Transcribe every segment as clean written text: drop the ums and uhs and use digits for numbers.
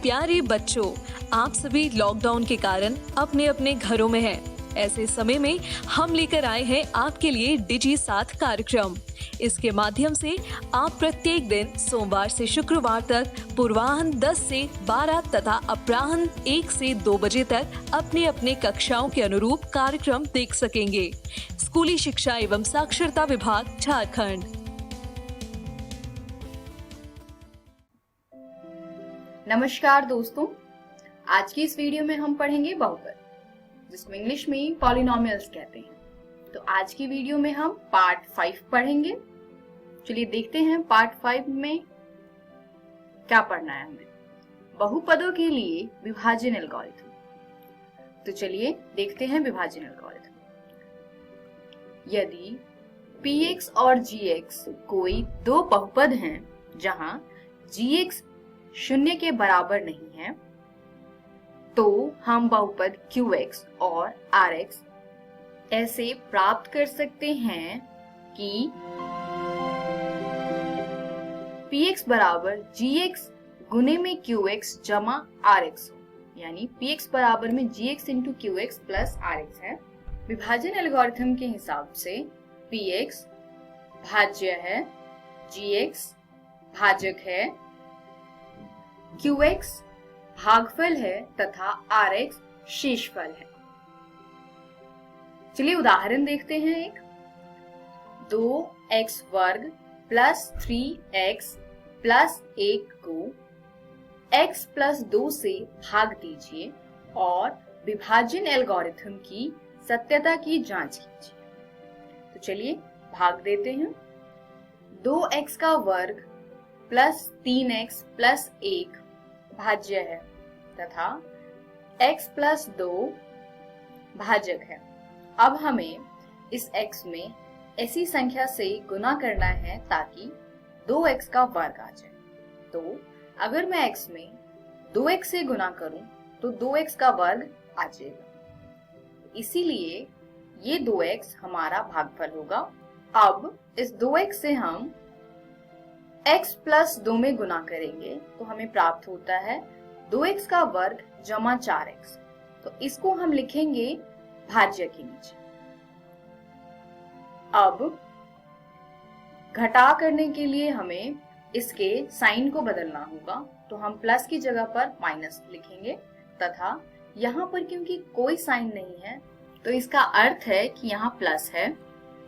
प्यारे बच्चों, आप सभी लॉकडाउन के कारण अपने अपने घरों में हैं। ऐसे समय में हम लेकर आए हैं आपके लिए डिजी साथ कार्यक्रम। इसके माध्यम से आप प्रत्येक दिन सोमवार से शुक्रवार तक पूर्वाह्न 10 से 12 तथा अपराह्न 1 से 2 बजे तक अपने अपने कक्षाओं के अनुरूप कार्यक्रम देख सकेंगे। स्कूली शिक्षा एवं साक्षरता विभाग, झारखंड। नमस्कार दोस्तों, आज की इस वीडियो में हम पढ़ेंगे बहुपद, जिसको इंग्लिश में पॉलिनोमियल्स कहते हैं। तो आज की वीडियो में हम पार्ट 5 पढ़ेंगे। चलिए देखते हैं पार्ट 5 में क्या पढ़ना है हमें। बहुपदों के लिए विभाजन एल्गोरिथम। तो चलिए देखते हैं विभाजन एल्गोरिथम। यदि px और gx कोई दो बहुपद हैं जहां gx शून्य के बराबर नहीं है, तो हम बहुपद qx और rx ऐसे प्राप्त कर सकते हैं कि px बराबर gx गुने में qx जमा rx हो, यानी px बराबर में gx into qx plus rx है। विभाजन एल्गोरिथम के हिसाब से px भाज्य है, gx भाजक है, qx भागफल है तथा rx शेषफल है। चलिए उदाहरण देखते हैं। एक 2x वर्ग प्लस 3x प्लस 1 को x प्लस 2 से भाग दीजिए और विभाजन एल्गोरिथम की सत्यता की जांच कीजिए। तो चलिए भाग देते हैं। 2x का वर्ग प्लस 3x प्लस 1 भाज्य है तथा x प्लस 2 भाजक है। अब हमें इस x में ऐसी संख्या से गुना करना है ताकि 2x का वर्ग आ जाए। तो अगर मैं x में 2x से गुना करूं तो 2x का वर्ग आ जाएगा। इसीलिए ये 2x हमारा भागफल होगा। अब इस 2x से हम x प्लस 2 में गुना करेंगे तो हमें प्राप्त होता है 2x का वर्ग जमा 4x। तो इसको हम लिखेंगे भाज्य के नीचे। अब घटा करने के लिए हमें इसके साइन को बदलना होगा, तो हम प्लस की जगह पर माइनस लिखेंगे तथा यहाँ पर क्योंकि कोई साइन नहीं है तो इसका अर्थ है कि यहाँ प्लस है,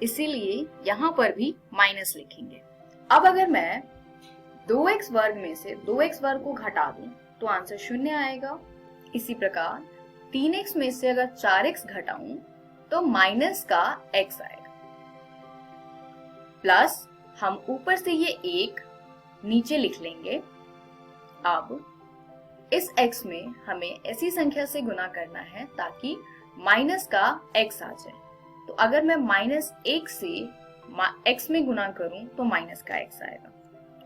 इसीलिए यहाँ पर भी माइनस लिखेंगे। अब अगर मैं 2x वर्ग में से 2x वर्ग को घटा दूं तो आंसर 0 आएगा। इसी प्रकार 3x में से अगर 4x घटाऊं तो माइनस का x आएगा। प्लस हम ऊपर से ये 1 नीचे लिख लेंगे। अब इस x में हमें ऐसी संख्या से गुना करना है ताकि माइनस का x आ जाए। तो अगर मैं -1 से x में गुना करूं तो माइनस का x आएगा।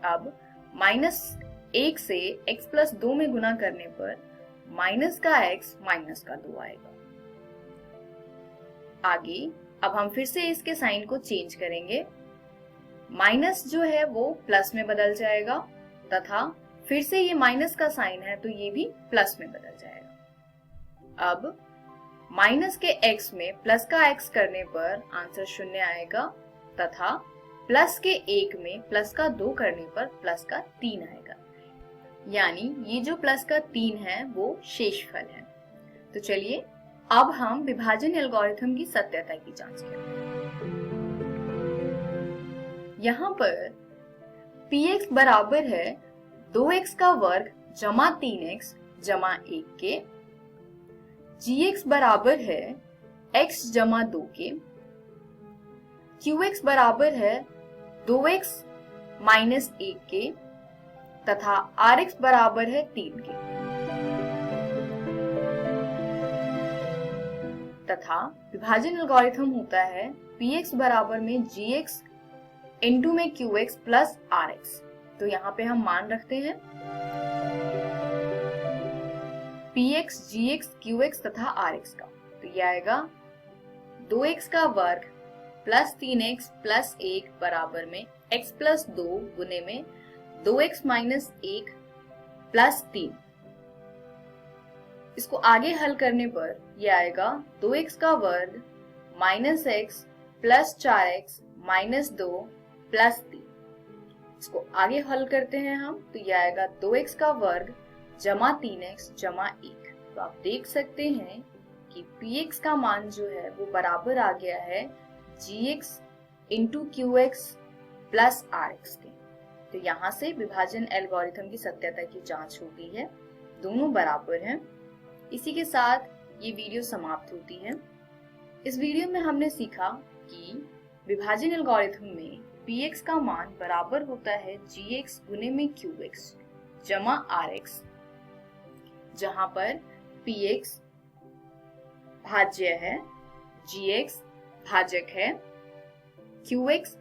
अब -1 से x प्लस 2 में गुना करने पर माइनस का x माइनस का 2 आएगा। आगे अब हम फिर से इसके साइन को चेंज करेंगे। माइनस जो है वो प्लस में बदल जाएगा तथा फिर से ये माइनस का साइन है तो ये भी प्लस में बदल जाएगा। अब माइनस के x में प्लस का x करने पर आंसर 0 आएगा तथा प्लस के 1 में प्लस का 2 करने पर प्लस का 3 आएगा, यानी ये जो प्लस का 3 है वो शेषफल है। तो चलिए अब हम विभाजन एल्गोरिथम की सत्यता की जांच करते हैं। यहाँ पर px बराबर है 2x का वर्ग जमा 3x जमा 1 के, gx बराबर है x जमा 2 के, qx बराबर है 2x माइनस 1 के तथा rx बराबर है 3 के। तथा विभाजन एल्गोरिथम होता है px बराबर में gx इंटू में qx प्लस rx। तो यहाँ पे हम मान रखते हैं px, gx, qx तथा rx का। तो ये आएगा 2x का वर्ग प्लस 3x प्लस 1 बराबर में x प्लस 2 गुने में 2x माइनस 1 प्लस 3 इसको आगे हल करने पर ये आएगा 2x का वर्ग minus x plus 4x minus 2 plus 3। इसको आगे हल करते हैं हम तो ये आएगा 2x का वर्ग जमा 3x जमा 1। तो आप देख सकते हैं कि px का मान जो है वो बराबर आ गया है gx into qx plus rx के। तो यहाँ से विभाजन एल्गोरिथम की सत्यता की जांच हो गई है, दोनों बराबर हैं। इसी के साथ ये वीडियो समाप्त होती है। इस वीडियो में हमने सीखा कि विभाजन एल्गोरिथम में px का मान बराबर होता है gx गुने में qx जमा rx, जहां पर px भाज्य है, gx भाजक है, qx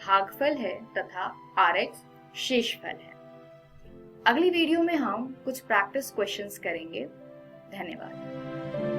भागफल है तथा rx शेषफल है। अगली वीडियो में हम कुछ प्रैक्टिस क्वेश्चंस करेंगे। धन्यवाद।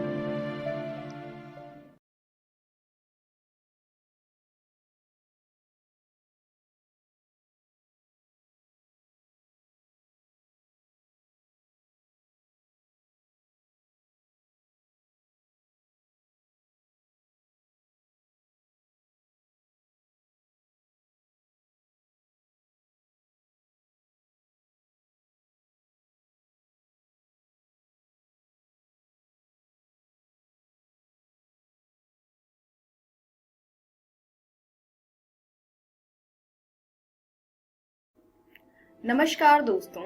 नमस्कार दोस्तों,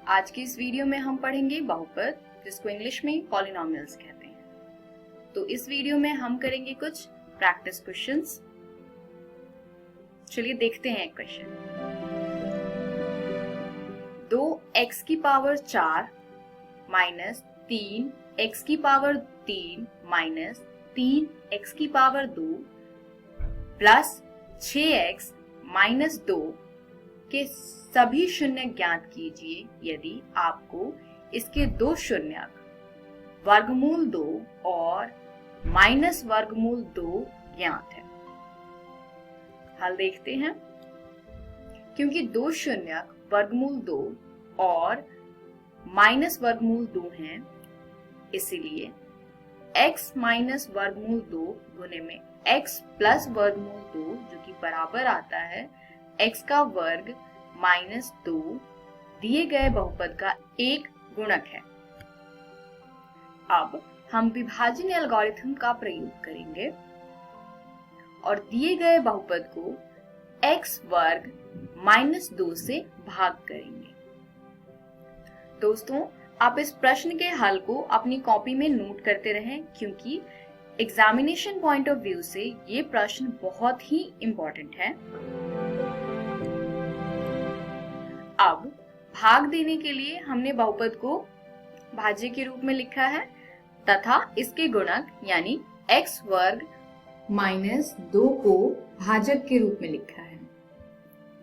आज की इस वीडियो में हम पढ़ेंगे बहुपद, जिसको इंग्लिश में पॉलिनोमियल्स कहते हैं। तो इस वीडियो में हम करेंगे कुछ प्रैक्टिस क्वेश्चंस। चलिए देखते हैं एक क्वेश्चन। 2x की पावर 4 माइनस 3x की पावर 3 माइनस 3x की पावर 2 प्लस 6x माइनस 2 के सभी शून्य ज्ञात कीजिए यदि आपको इसके दो शून्यक वर्गमूल 2 और माइनस वर्गमूल 2 ज्ञात है। हल देखते हैं। क्योंकि दो शून्यक वर्गमूल 2 और माइनस वर्गमूल 2 हैं, इसीलिए x माइनस वर्गमूल 2 गुने में x प्लस वर्गमूल 2 जो कि बराबर आता है x का वर्ग माइनस 2 दिए गए बहुपद का एक गुणक है। अब हम विभाजन एल्गोरिथम का प्रयोग करेंगे और दिए गए बहुपद को x वर्ग माइनस 2 से भाग करेंगे। दोस्तों, आप इस प्रश्न के हल को अपनी कॉपी में नोट करते रहें, क्योंकि एग्जामिनेशन पॉइंट ऑफ व्यू से ये प्रश्न बहुत ही इंपॉर्टेंट है। अब भाग देने के लिए हमने बहुपद को भाज्य के रूप में लिखा है तथा इसके गुणक यानी x वर्ग माइनस 2 को भाजक के रूप में लिखा है।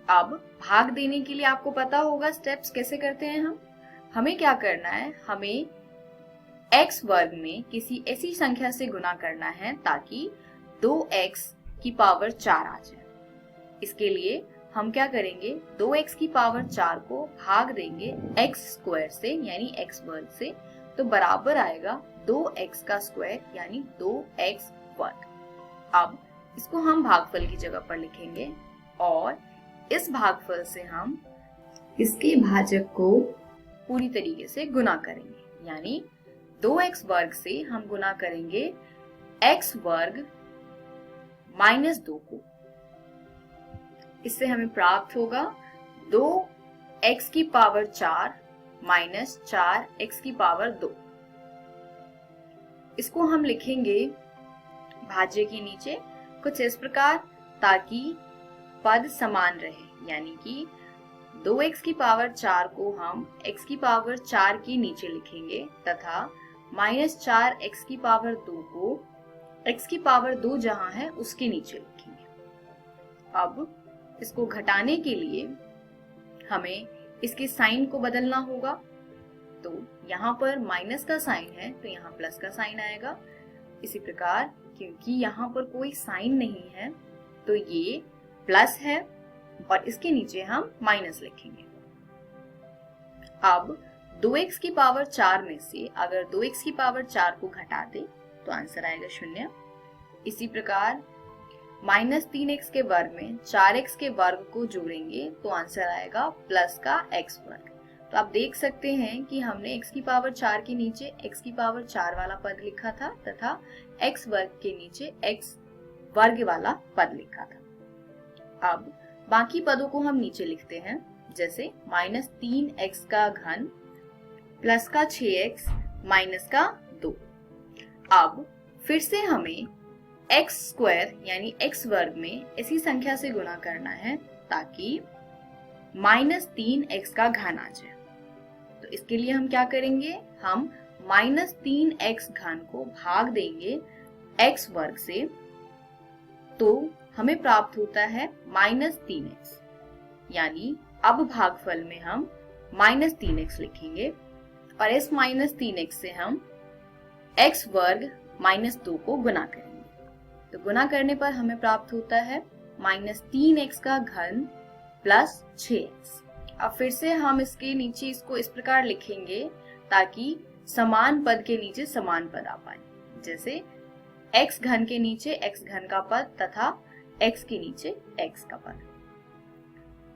अब भाग देने के लिए आपको पता होगा स्टेप्स कैसे करते हैं हमें क्या करना है, हमें x वर्ग में किसी ऐसी संख्या से गुणा करना है ताकि 2x की पावर 4 आ जाए। इसके लिए हम क्या करेंगे, 2x की पावर 4 को भाग देंगे x स्क्वायर से यानी x वर्ग से, तो बराबर आएगा 2x का स्क्वायर यानी 2x वर्ग। अब इसको हम भागफल की जगह पर लिखेंगे और इस भागफल से हम इसके भाजक को पूरी तरीके से गुना करेंगे, यानी 2x वर्ग से हम गुना करेंगे x वर्ग माइनस 2 को। इससे हमें प्राप्त होगा 2x की पावर 4 माइनस 4x की पावर 2। इसको हम लिखेंगे भाज्य के नीचे कुछ इस प्रकार ताकि पद समान रहे, यानी कि 2x की पावर 4 को हम x की पावर 4 के नीचे लिखेंगे तथा माइनस 4x की पावर 2 को x की पावर 2 जहां है उसके नीचे लिखेंगे। अब इसको घटाने के लिए हमें इसके साइन को बदलना होगा। तो यहाँ पर माइनस का साइन है तो यहाँ प्लस का साइन आएगा। इसी प्रकार क्योंकि यहाँ पर कोई साइन नहीं है तो ये प्लस है और इसके नीचे हम माइनस लिखेंगे। अब 2x की पावर 4 में से अगर 2x की पावर 4 को घटा दे तो आंसर आएगा 0। इसी प्रकार -3x के वर्ग में 4x के वर्ग को जोड़ेंगे तो आंसर आएगा प्लस का x वर्ग। तो आप देख सकते हैं कि हमने x की पावर 4 के नीचे x की पावर 4 वाला पद लिखा था तथा x वर्ग के नीचे x वर्ग वाला पद लिखा था। अब बाकी पदों को हम नीचे लिखते हैं, जैसे -3x का घन प्लस का 6x माइनस का 2। अब फिर से हमें x स्क्वायर यानी x वर्ग में इसी संख्या से गुणा करना है ताकि -3x का घन आ जाए। तो इसके लिए हम क्या करेंगे, हम -3x घन को भाग देंगे x वर्ग से, तो हमें प्राप्त होता है -3x। यानी अब भागफल में हम -3x लिखेंगे और इस -3x से हम x वर्ग -2 को गुना करेंगे। तो गुना करने पर हमें प्राप्त होता है -3x का घन प्लस 6x। अब फिर से हम इसके नीचे इसको इस प्रकार लिखेंगे ताकि समान पद के नीचे समान पद आ पाए, जैसे x घन के नीचे x घन का पद तथा x के नीचे x का पद।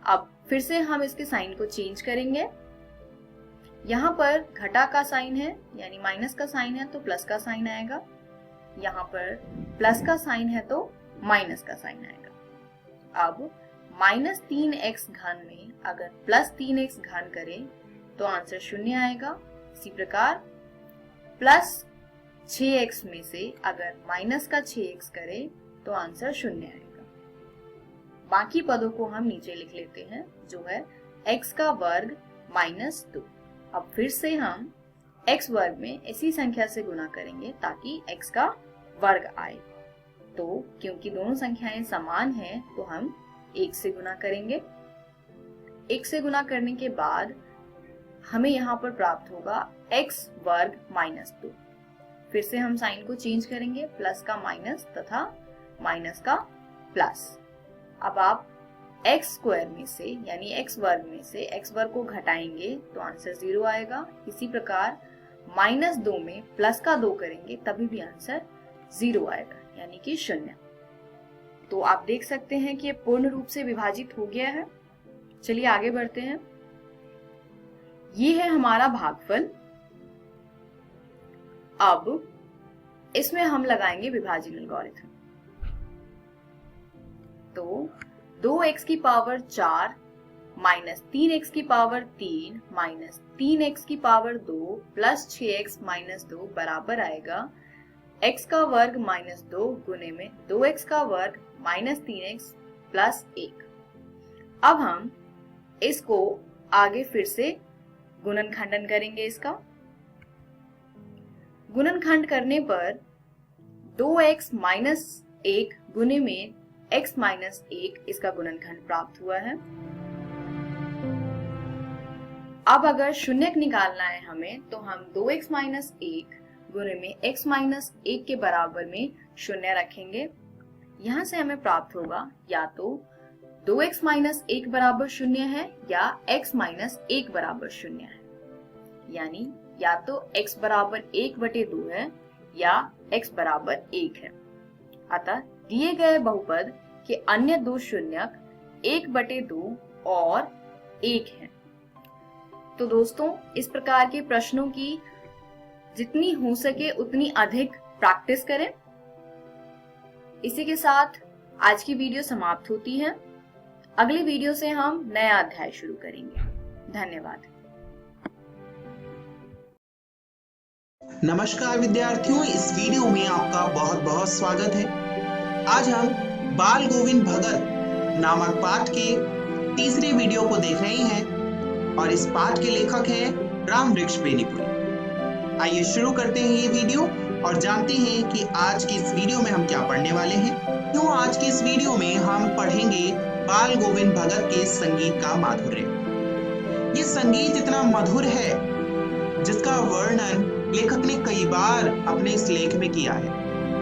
अब फिर से हम इसके साइन को चेंज करेंगे। यहाँ पर घटा का साइन है यानी माइनस का साइन है तो प्लस का साइन आएगा, यहाँ पर प्लस का साइन है तो माइनस का साइन आएगा। अब -3x घन में अगर +3x घन करें तो आंसर 0 आएगा। इसी प्रकार प्लस 6x में से अगर माइनस का 6x करें तो आंसर 0 आएगा। बाकी पदों को हम नीचे लिख लेते हैं, जो है x का वर्ग -2। अब फिर से हम x वर्ग में इसी संख्या से गुणा करेंगे ताकि x का वर्ग आए। तो क्योंकि दोनों संख्याएं समान हैं तो हम 1 से गुना करेंगे। 1 से गुना करने के बाद हमें यहाँ पर प्राप्त होगा x वर्ग -2। फिर से हम साइन को चेंज करेंगे, प्लस का माइनस तथा माइनस का प्लस। अब आप x स्क्वायर में से यानी x वर्ग में से x वर्ग को घटाएंगे तो आंसर 0 आएगा। इसी प्रकार -2 में प्लस का 2 करेंगे तभी भी आंसर 0 आएगा यानी कि 0। तो आप देख सकते हैं कि ये पूर्ण रूप से विभाजित हो गया है। चलिए आगे बढ़ते हैं। ये है हमारा भागफल। अब इसमें हम लगाएंगे विभाजन एल्गोरिथम। तो 2x की पावर 4 माइनस 3x की पावर 3 माइनस 3x की पावर 2 प्लस 6x माइनस 2 बराबर आएगा x का वर्ग -2 गुने में 2x का वर्ग -3x प्लस 1। अब हम इसको आगे फिर से गुणनखंडन करेंगे। इसका गुणनखंड करने पर 2x माइनस 1 गुने में x माइनस 1 इसका गुणनखंड प्राप्त हुआ है। अब अगर शून्यक निकालना है हमें तो हम 2x माइनस 1 गुने में x माइनस 1 के बराबर में शून्य रखेंगे। यहाँ से हमें प्राप्त होगा या तो 2x माइनस 1 बराबर 0 है या x माइनस 1 बराबर 0 है, यानी या तो x बराबर 1/2 है या x बराबर 1 है। अतः दिए गए बहुपद के अन्य दो शून्यक 1/2 और 1 है। तो दोस्तों, इस प्रकार के प्रश्नों की जितनी हो सके उतनी अधिक प्रैक्टिस करें। इसी के साथ आज की वीडियो समाप्त होती है। अगली वीडियो से हम नया अध्याय शुरू करेंगे। धन्यवाद। नमस्कार विद्यार्थियों, इस वीडियो में आपका बहुत बहुत स्वागत है। आज हम बाल गोविंद भगत नामक पाठ के तीसरे वीडियो को देख रहे हैं और इस पाठ के लेखक हैं राम वृक्ष बेनीपुरी। आइए शुरू करते हैं ये वीडियो और जानते हैं कि आज की इस वीडियो में हम क्या पढ़ने वाले हैं। क्यों आज की इस वीडियो में हम पढ़ेंगे बाल गोविंद भगत के संगीत का माधुर्य। ये संगीत इतना मधुर है जिसका वर्णन लेखक ने कई बार अपने इस लेख में किया है।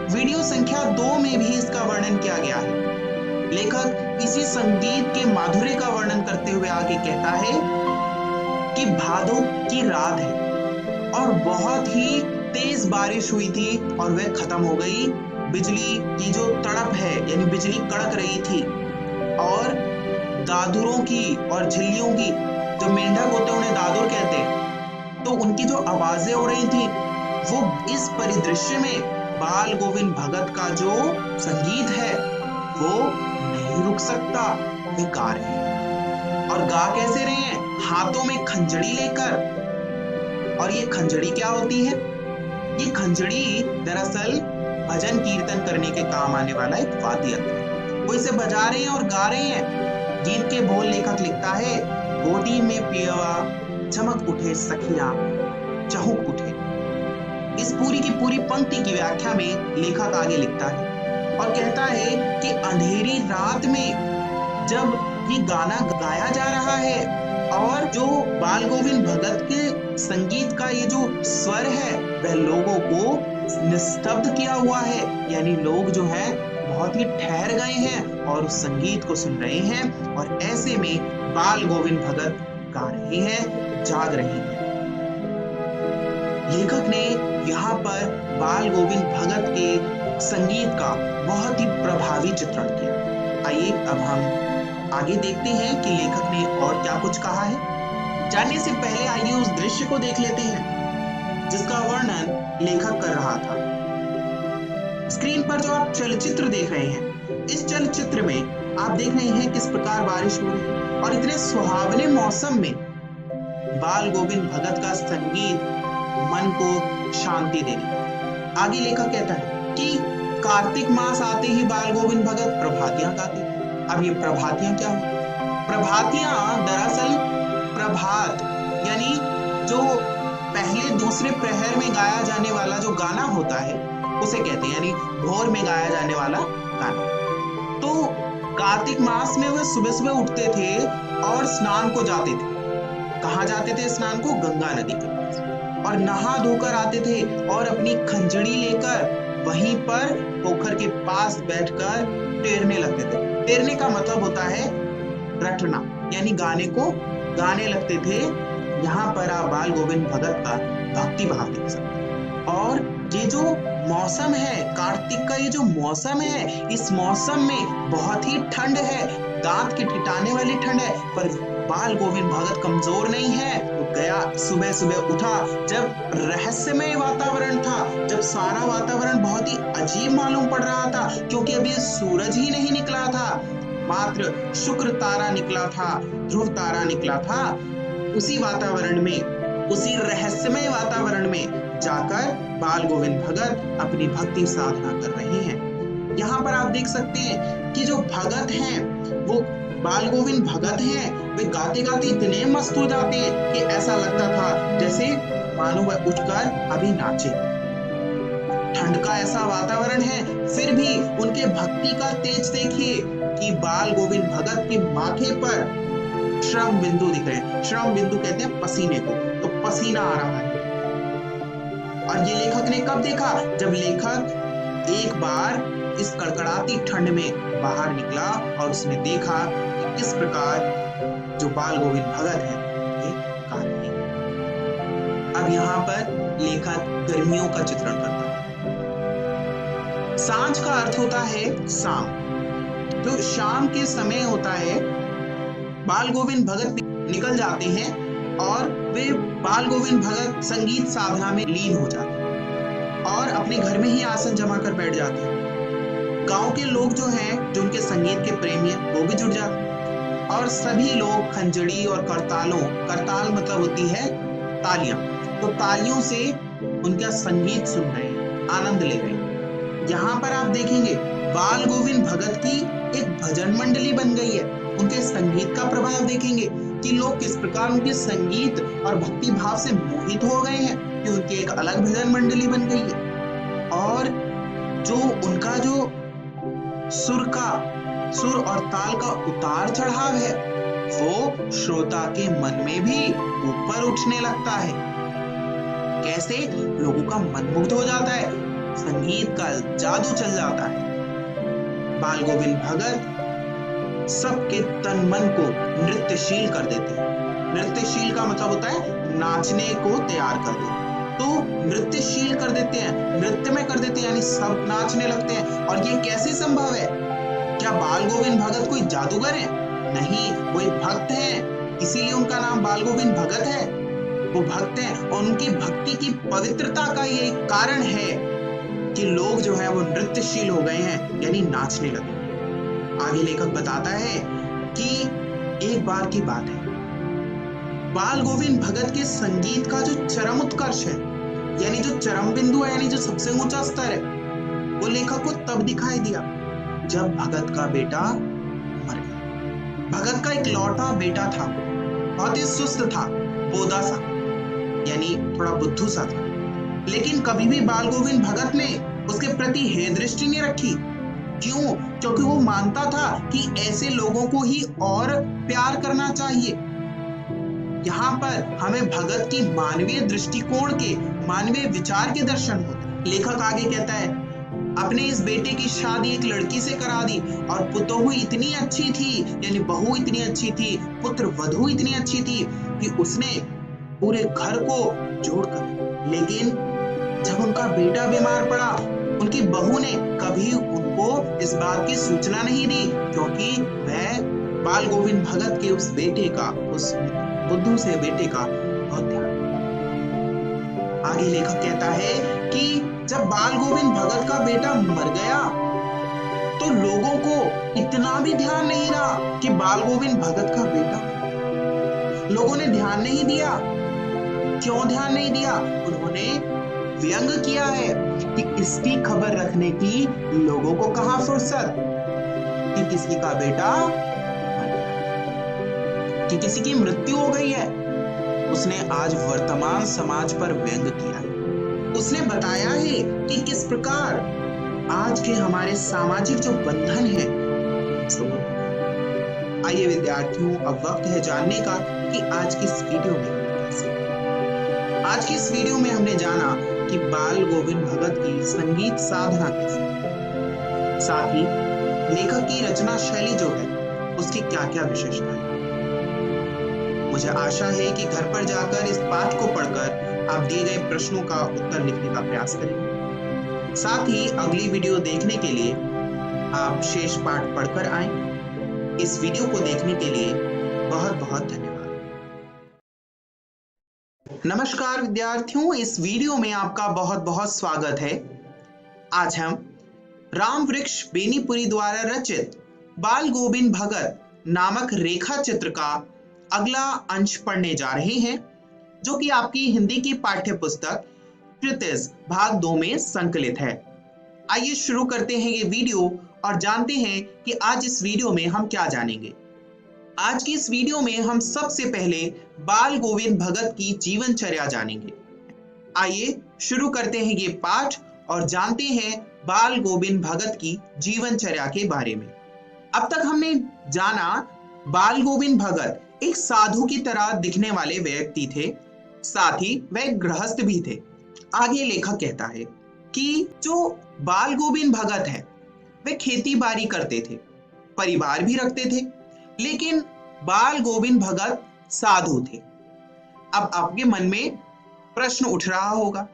वीडियो संख्या 2 में भी इसका वर्णन किया गया है। लेखक इसी संगीत के माधुर्य का वर्णन करते हुए आगे कहता है कि भादों की रात है और बहुत ही तेज बारिश हुई थी और वह खत्म हो गई। बिजली की जो तड़प है यानी बिजली कड़क रही थी और दादुरों की और झिल्लियों की, जो मेंढक होते हैं उन्हें दादुर कहते हैं, तो उनकी जो आवाजें हो रही थी वो इस परिदृश्य में बाल गोविंद भगत का जो संगीत है वो नहीं रुक सकता। वे गा रहे हैं और गा कैसे रहे हैं? हाथों में खंजड़ी लेकर। और ये खंजड़ी क्या होती है? ये खंजड़ी दरअसल भजन कीर्तन करने के काम आने वाला एक वाद्य यंत्र है। वो इसे बजा रहे हैं और गा रहे हैं। गीत के बोल लेखक लिखता है, गोदी में पियवा चमक उठे सखिया चहुक उठे। इस पूरी की पूरी पंक्ति की व्याख्या में लेखक आगे लिखता है और कहता है कि अंधेरी रात में जब ये गाना गाया जा रहा है और जो बाल गोविंद भगत के संगीत का ये जो स्वर है वह लोगों को निस्तब्ध किया हुआ है, यानी लोग जो है बहुत ही ठहर गए हैं और उस संगीत को सुन रहे हैं। और ऐसे में बाल गोविंद भगत गा रहे हैं, जाग रहे हैं। लेखक ने यहाँ पर बाल गोविंद भगत के संगीत का बहुत ही प्रभावी चित्रण किया। आइए अब हम आगे देखते हैं कि लेखक ने और क्या कुछ कहा है। जानने से पहले आइए उस दृश्य को देख लेते हैं जिसका वर्णन लेखक कर रहा था। स्क्रीन पर जो आप चलचित्र देख रहे हैं, इस चलचित्र में आप देख रहे हैं किस प्रकार बारिश हो रही है और इतने सुहावने मौसम में बाल गोविंद भगत का संगीत मन को शांति देने। आगे लेखक कहता है कि कार्तिक मास आते ही बाल गोविंद भगत प्रभातियां गाते। अब ये प्रभातियां क्या हो? प्रभातियां दरअसल प्रभात यानी जो पहले दूसरे प्रहर में गाया जाने वाला जो गाना होता है उसे कहते हैं, यानी भोर में गाया जाने वाला गाना। तो कार्तिक मास में वे सुबह सुबह उठते थे और स्नान को जाते थे। कहाँ जाते थे स्नान को? गंगा नदी के पास। और नहा धोकर आते थे और अपनी खंजड़ी लेकर वहीं पर पोखर के पास बैठकर टेरने लगते थे। टेरने का मतलब होता है रटना, यानी गाने को गाने लगते थे। यहाँ पर आप बाल गोविंद भगत का भक्ति भाव देख सकते हैं। और ये जो मौसम है, कार्तिक का ये जो मौसम है, इस मौसम में बहुत ही ठंड है, दांत के ठिठाने वाली ठंड है, पर बाल गोविंद भगत कमजोर नहीं है। वो गया, सुबह सुबह उठा, जब रहस्यमय वातावरण था, जब सारा वातावरण बहुत ही अजीब मालूम पड़ रहा था क्योंकि अभी सूरज ही नहीं निकला था, मात्र शुक्र तारा निकला था, ध्रुव तारा निकला था। उसी वातावरण में, उसी रहस्यमय वातावरण में जाकर बाल गोविंद भगत अपनी भक्ति साधना कर रहे हैं। यहाँ पर आप देख सकते हैं कि जो भगत हैं वो बाल गोविंद भगत हैं, वे गाते गाते इतने मस्त हो जाते हैं कि ऐसा लगता था जैसे मानो वह उठकर अभी नाचे। ठंड का ऐसा वातावरण है, फिर भी उनके भक्ति का तेज देखिए कि बाल गोविंद भगत के माथे पर श्रम बिंदु दिख रहे हैं। श्रम बिंदु कहते हैं पसीने को, तो पसीना आ रहा है। और ये लेखक ने कब देखा? जब लेखक एक बार इस कड़कड़ाती ठंड में बाहर निकला और उसने देखा कि किस प्रकार जो बाल गोविंद भगत है ये गा रहे हैं। अब यहाँ पर लेखक गर्मियों का चित्रण करता है। सांझ का अर्थ होता है शाम, तो शाम के समय होता है, बाल गोविंद भगत निकल जाते हैं और वे बाल गोविंद भगत संगीत साधना में लीन हो जाते हैं और अपने घर में ही आसन जमा कर बैठ जाते हैं। गांव के लोग जो हैं, जो उनके संगीत के प्रेमी हैं, वो भी जुड़ जाते हैं और सभी लोग खंजड़ी और करतालों, करताल मतलब होती है तालियां, तो तालियों से उनका संगीत सुन रहे हैं, आनंद ले रहे हैं। यहाँ पर आप देखेंगे बाल गोविंद भगत की एक भजन मंडली बन गई है। उनके संगीत का प्रभाव देखेंगे कि लोग किस प्रकार उनके संगीत और भक्ति भाव से मोहित हो गए हैं कि उनकी एक अलग भजन मंडली बन गई है। और जो उनका जो सुर और ताल का उतार चढ़ाव है वो श्रोता के मन में भी ऊपर उठने लगता है। कैसे? लोगों का मन मुग्ध हो जाता है, संगीत का जादू चल जाता है। बाल गोविंद भगत सबके तन मन को नृत्यशील कर देते हैं। नृत्यशील का मतलब होता है नाचने को तैयार कर देना। तो नृत्यशील कर देते हैं, नृत्य में कर देते हैं, यानी सब नाचने लगते हैं। और ये कैसे संभव है? क्या बाल गोविंद भगत कोई जादूगर है? नहीं, वो एक भक्त हैं, इसीलिए उनका नाम बाल गोविंद भगत है। वो भक्त हैं और उनकी भक्ति की पवित्रता का ये कारण है कि लोग जो है वो नृत्यशील हो गए हैं, यानी नाचने लगे। आगे लेखक बताता है कि एक बार की बात है, बाल गोविंद भगत के संगीत का जो चरम उत्कर्ष है, यानी जो चरम बिंदु है, यानी जो सबसे ऊंचा स्तर है, वो लेखक को तब दिखाई दिया जब भगत का बेटा मर गया। भगत का एक लौटा बेटा था, बहुत ही सुस्त था, बोदा सा, यानी थोड़ा बुद्धू सा था। लेकिन कभी भी बाल गोविंद भगत ने उसके प्रति हेय दृष्टि नहीं रखी। क्यों? क्योंकि वो मानता था कि ऐसे लोगों को ही और प्यार करना चाहिए। यहाँ पर हमें भगत की मानवीय दृष्टिकोण के, मानवीय विचार के दर्शन होते। लेखक आगे कहता है, अपने इस बेटे की शादी एक लड़की से करा दी और पुतोहू इतनी अच्छी थी, यानी बहू इतनी अच्छी थी, पुत्र वधू इतनी अच्छी थी कि उसने पूरे घर को जोड़कर। लेकिन जब उनका बेटा बीमार पड़ा, उनकी बहू ने कभी उनको इस बात की सूचना नहीं दी, क्योंकि वह बाल गोविंद भगत के उस बेटे का, उस बुद्धू से बेटे का बहुत ध्यान। आगे लेखक कहता है कि जब बाल गोविंद भगत का बेटा मर गया तो लोगों को इतना भी ध्यान नहीं रहा कि बाल गोविंद भगत का बेटा, लोगों ने ध्यान नहीं दिया। क्यों ध्यान नहीं दिया? उन्होंने व्यंग किया है कि इसकी खबर रखने की लोगों को कहां फुर्सत कि किसी का बेटा, कि किसी की मृत्यु हो गई है। उसने आज वर्तमान समाज पर व्यंग किया है। उसने बताया है कि किस प्रकार आज के हमारे सामाजिक जो बंधन है। आइए विद्यार्थियों, अब वक्त है जानने का कि आज की इस वीडियो में आज की इस वीडियो में हमने जाना कि बाल गोविंद भगत की संगीत साधना कैसी, साथ ही लेखक की रचना शैली जो है उसकी क्या क्या विशेषता है। मुझे आशा है कि घर पर जाकर इस पाठ को पढ़कर आप दिए गए प्रश्नों का उत्तर लिखने का प्रयास करेंगे। साथ ही अगली वीडियो देखने के लिए आप शेष पाठ पढ़कर आएं। इस वीडियो को देखने के लिए बहुत बहुत धन्यवाद। नमस्कार विद्यार्थियों, इस वीडियो में आपका बहुत बहुत स्वागत है। आज हम राम वृक्ष बेनीपुरी द्वारा रचित बाल गोविंद भगत नामक रेखा चित्र का अगला अंश पढ़ने जा रहे हैं, जो कि आपकी हिंदी की पाठ्य पुस्तक कृतिज भाग 2 में संकलित है। आइए शुरू करते हैं ये वीडियो और जानते हैं कि आज इस वीडियो में हम क्या जानेंगे। आज की इस वीडियो में हम सबसे पहले बाल गोविंद भगत की जीवनचर्या जानेंगे। आइए शुरू करते हैं ये पाठ और जानते हैं बाल गोविंद भगत की जीवनचर्या के बारे में। अब तक हमने जाना बाल गोविंद भगत एक साधु की तरह दिखने वाले व्यक्ति थे, साथ ही वह गृहस्थ भी थे। आगे लेखक कहता है कि जो बाल गोविंद भगत है वे खेती बाड़ी करते थे, परिवार भी रखते थे, लेकिन बाल गोविंद भगत साधु थे। अब आपके मन में प्रश्न उठ रहा होगा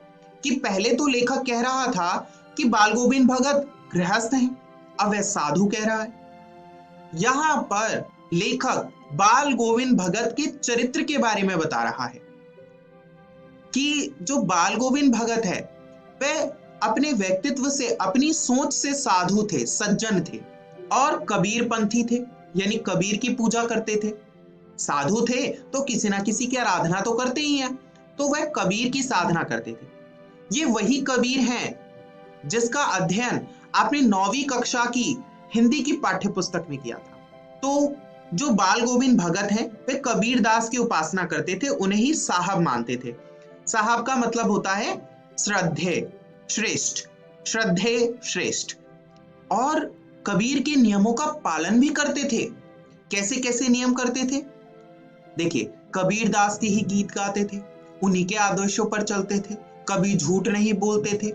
कि पहले तो लेखक कह रहा था कि बाल गोविंद भगत गृहस्थ हैं, अब वह साधु कह रहा है। यहाँ पर लेखक बाल गोविंद भगत के चरित्र के बारे में बता रहा है कि जो बाल गोविंद भगत है वह अपने व्यक्तित्व से, अपनी सोच से साधु थे, सज्जन थे और कबीर पंथी थे, यानी कबीर की पूजा करते थे। साधु थे तो किसी ना किसी की आराधना तो करते ही हैं, तो वह कबीर की साधना करते थे। ये वही कबीर हैं जिसका अध्ययन आपने 9वीं कक्षा की हिंदी की पाठ्य पुस्तक में किया था। तो जो बाल गोविंद भगत हैं वे कबीर दास की उपासना करते थे, उन्हें ही साहब मानते थे। साहब का मतलब होता है श्रद्धेय, श्रेष्ठ, श्रद्धेय, श्रेष्ठ। और कबीर के नियमों का पालन भी करते थे। कैसे कैसे नियम करते थे? देखिए, कबीर दास के ही गीत गाते थे, उन्हीं के आदर्शों पर चलते थे, कभी झूठ नहीं बोलते थे,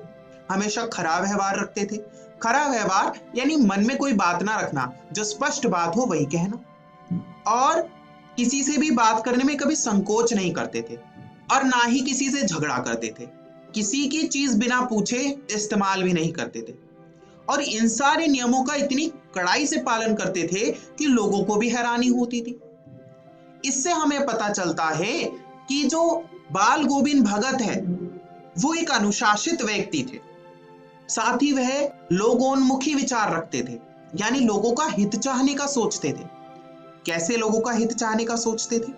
हमेशा खरा व्यवहार रखते थे। खरा व्यवहार यानी मन में कोई बात ना रखना, जो स्पष्ट बात हो वही कहना। और किसी से भी बात करने में कभी संकोच नहीं करते थे और ना ही किसी से झगड़ा करते थे। किसी की चीज बिना पूछे इस्तेमाल भी नहीं करते थे और इन सारे नियमों का इतनी कड़ाई से पालन करते थे कि लोगों को भी हैरानी होती थी। इससे हमें पता चलता है कि जो बाल गोविंद भगत है वो एक अनुशासित व्यक्ति थे। साथ ही वह लोगोन्मुखी विचार रखते थे, यानी लोगों का हित चाहने का सोचते थे। कैसे लोगों का हित चाहने का सोचते थे?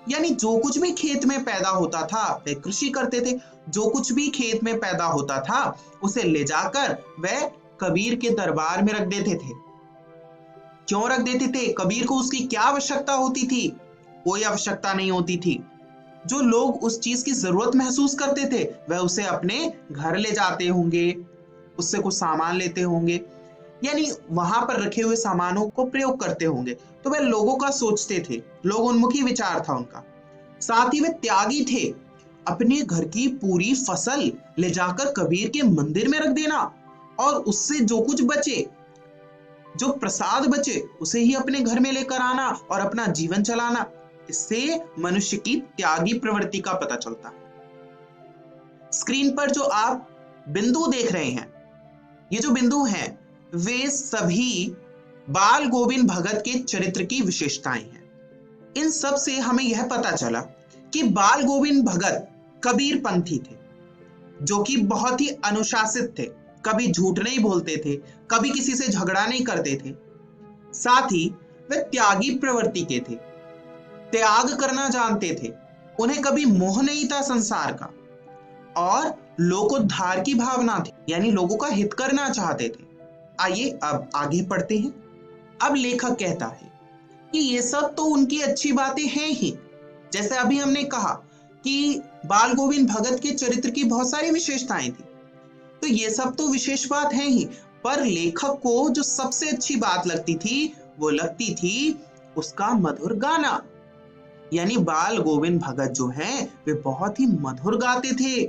यानी जो कुछ भी खेत में पैदा होता था वह कृषि करते थे। जो कुछ भी खेत में पैदा होता था उसे ले जाकर वह कबीर के दरबार में रख देते थे। क्यों रख देते थे? कबीर को उसकी क्या आवश्यकता होती थी? कोई आवश्यकता नहीं होती थी। जो लोग उस चीज की जरूरत महसूस करते थे वह उसे अपने घर ले जाते होंगे, उससे कुछ सामान लेते होंगे, यानी वहां पर रखे हुए सामानों को प्रयोग करते होंगे। तो वह लोगों का सोचते थे, लोगोन्मुखी विचार था उनका। साथ ही वे त्यागी थे। अपने घर की पूरी फसल ले जाकर कबीर के मंदिर में रख देना और उससे जो कुछ बचे, जो प्रसाद बचे, उसे ही अपने घर में लेकर आना और अपना जीवन चलाना। इससे मनुष्य की त्यागी प्रवृत्ति का पता चलता है। स्क्रीन पर जो आप बिंदु देख रहे हैं, ये जो बिंदु हैं वे सभी बाल गोविंद भगत के चरित्र की विशेषताएं हैं। इन सब से हमें यह पता चला कि बाल गोविंद भगत कबीर पंथी थे, जो कि बहुत ही अनुशासित थे। कभी झूठ नहीं बोलते थे, कभी किसी से झगड़ा नहीं करते थे। साथ ही वे त्यागी प्रवृत्ति के थे, त्याग करना जानते थे। उन्हें कभी मोह नहीं था संसार का और लोकोद्धार की भावना थी, यानी लोगों का हित करना चाहते थे। आइए अब आगे पढ़ते हैं। अब लेखक कहता है कि ये सब तो उनकी अच्छी बातें हैं ही। जैसे अभी हमने कहा कि बाल गोविंद भगत के चरित्र की बहुत सारी विशेषताएं थी, तो ये सब तो विशेष बात है ही, पर लेखक को जो सबसे अच्छी बात लगती थी वो लगती थी उसका मधुर गाना। यानी बाल गोविंद भगत जो हैं वे बहुत ही मधुर गाते थे।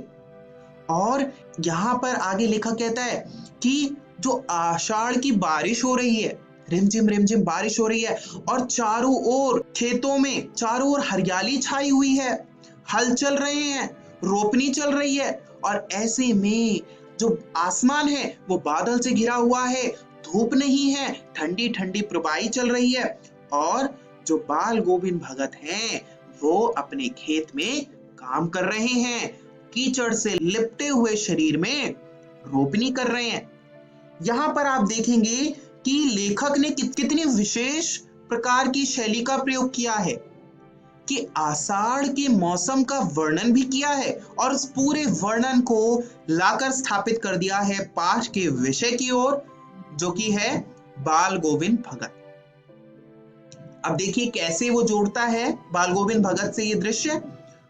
और यहां पर आगे लेखक कहता है कि जो आषाढ़ की बारिश हो रही है, रिमझिम बारिश हो रही है और चारों ओर खेतों में चारों ओर हरियाली छाई हुई है, हल चल रहे हैं, रोपनी चल रही है और ऐसे में जो आसमान है वो बादल से घिरा हुआ है, धूप नहीं है, ठंडी ठंडी प्रवाही चल रही है और जो बाल गोविंद भगत हैं वो अपने खेत में काम कर रहे हैं, कीचड़ से लिपटे हुए शरीर में रोपनी कर रहे हैं। यहाँ पर आप देखेंगे कि लेखक ने कितनी विशेष प्रकार की शैली का प्रयोग किया है कि आषाढ़ के मौसम का वर्णन भी किया है और उस पूरे वर्णन को लाकर स्थापित कर दिया है पाठ के विषय की ओर, जो कि है बाल गोविंद भगत। अब देखिए कैसे वो जोड़ता है बाल गोविंद भगत से ये दृश्य।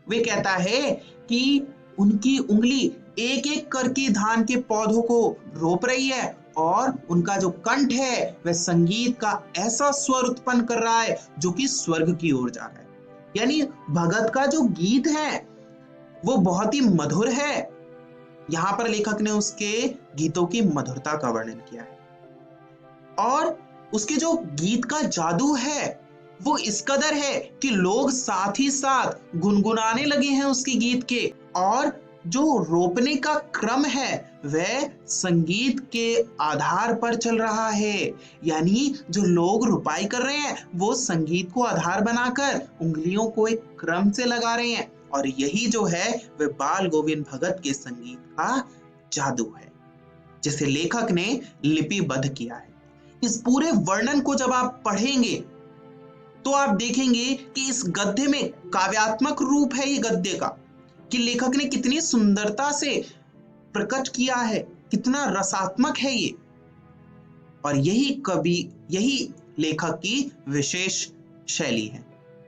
वे कहता है कि उनकी उंगली एक एक करके धान के पौधों को रोप रही है और उनका जो कंठ है वह संगीत का ऐसा स्वर उत्पन्न कर रहा है जो कि स्वर्ग की ओर जा रहा है। यानी भगत का जो गीत है वो बहुत ही मधुर है। यहां पर लेखक ने उसके गीतों की मधुरता का वर्णन किया है और उसके जो गीत का जादू है वो इस कदर है कि लोग साथ ही साथ गुनगुनाने लगे हैं उसके गीत के। और जो रोपने का क्रम है वह संगीत के आधार पर चल रहा है, यानी जो लोग रुपाई कर रहे हैं वो संगीत को आधार बनाकर उंगलियों को एक क्रम से लगा रहे हैं और यही जो है वह बाल गोविंद भगत के संगीत का जादू है, जिसे लेखक ने लिपिबद्ध किया है। इस पूरे वर्णन को जब आप पढ़ेंगे तो आप देखेंगे कि इस गद्य में काव्यात्मक रूप है ये गद्य का, कि लेखक ने कितनी सुंदरता से प्रकट किया है, कितना रसात्मक है ये। और यही लेखक की विशेष शैली है।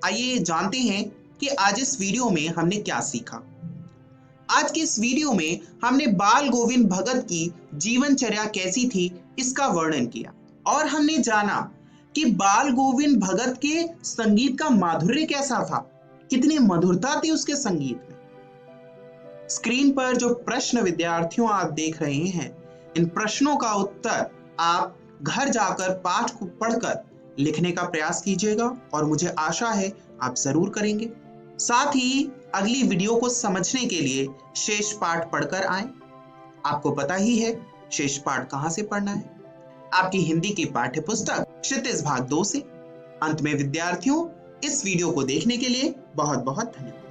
आइए जानते हैं कि आज इस वीडियो में हमने क्या सीखा। आज की इस वीडियो में हमने बाल गोविंद भगत की जीवनचर्या कैसी थी इसका वर्णन किया और हमने जाना कि बाल गोविंद भगत के संगीत का माधुर्य कैसा था, कितनी मधुरता थी उसके संगीत में। स्क्रीन पर जो प्रश्न विद्यार्थियों आप देख रहे हैं, इन प्रश्नों का उत्तर आप घर जाकर पाठ को पढ़कर लिखने का प्रयास कीजिएगा और मुझे आशा है आप जरूर करेंगे। साथ ही अगली वीडियो को समझने के लिए शेष पाठ पढ़कर आए। आपको पता ही है शेष पाठ कहां से पढ़ना है, आपकी हिंदी की पाठ्य पुस्तक क्षितिज भाग 2 से। अंत में विद्यार्थियों, इस वीडियो को देखने के लिए बहुत बहुत धन्यवाद।